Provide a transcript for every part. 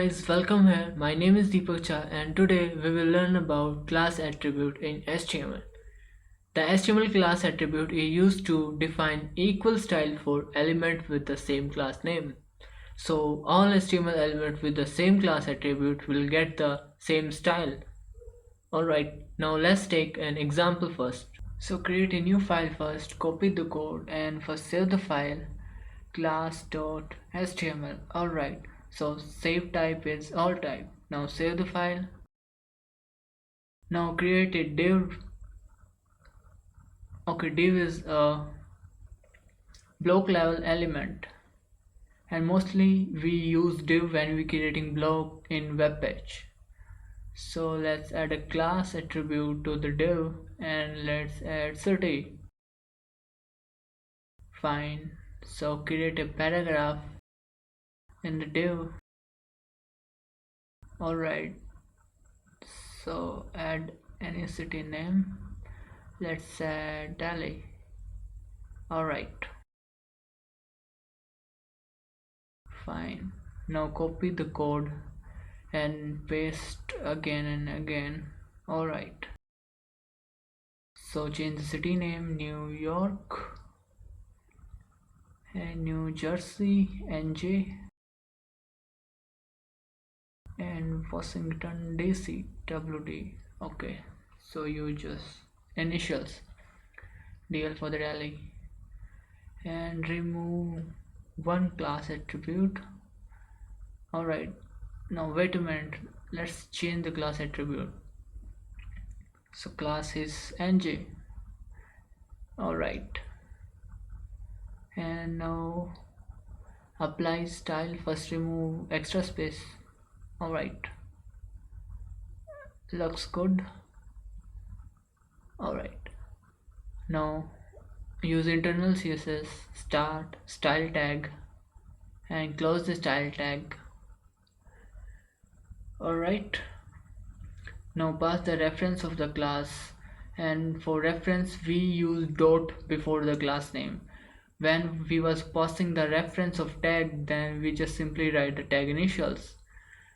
guys, welcome here. My name is Deepak Cha and today we will learn about class attribute in HTML. The HTML class attribute is used to define equal style for element with the same class name. So all HTML elements with the same class attribute will get the same style. Alright, now let's take an example first. So create a new file first, copy the code and first save the file class.html. Alright, so save type is all type. Now save the file. Now create a div. Okay, div is a block level element and mostly we use div when we creating block in web page. So let's add a class attribute to the div and let's add city. Fine. So create a paragraph in the div. Alright, so add any city name. Let's add Delhi. Alright, fine. Now copy the code and paste again and again. Alright, so change the city name New York and New Jersey NJ and Washington DC WD. Okay, so you just initials DL for the Delhi and remove one class attribute. Alright, now wait a minute, let's change the class attribute. So class is NJ. Alright, and now apply style. First remove extra space. Alright, looks good. Alright, now use internal CSS start style tag and close the style tag. Alright, now pass the reference of the class, and for reference we use dot before the class name. When we was passing the reference of tag, then we just simply write the tag initials,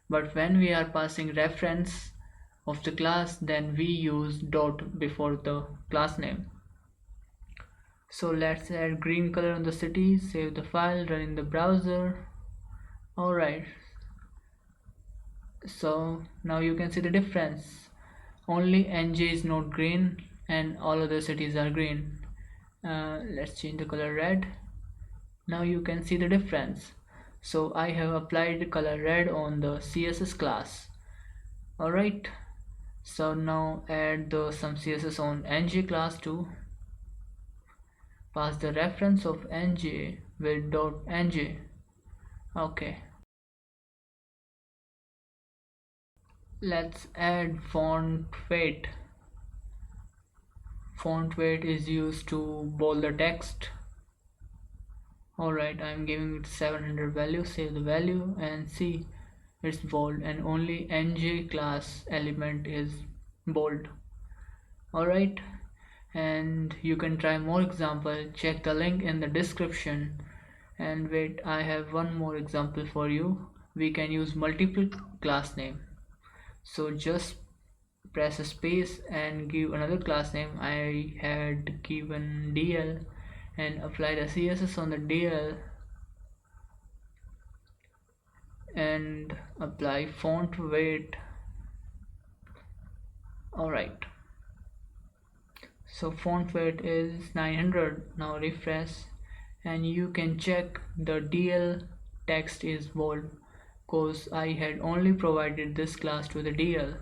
but when we are passing reference of the class, then we use dot before the class name. So let's add green color on the city, save the file, run in the browser. Alright, so now you can see the difference. Only NJ is not green and all other cities are green. Let's change the color red. Now you can see the difference. So I have applied color red on the CSS class. Alright, so now add some CSS on NJ class too. Pass the reference of NJ with .nj. Okay, let's add font weight. Font weight is used to bold the text. Alright, I'm giving it 700 value. Save the value and see it's bold, and only NJ class element is bold. Alright, and you can try more example. Check the link in the description. And wait, I have one more example for you. We can use multiple class name. So just press a space and give another class name. I had given DL and apply the CSS on the DL and apply font weight. Alright, so font weight is 900. Now refresh and you can check the DL text is bold, cause I had only provided this class to the DL.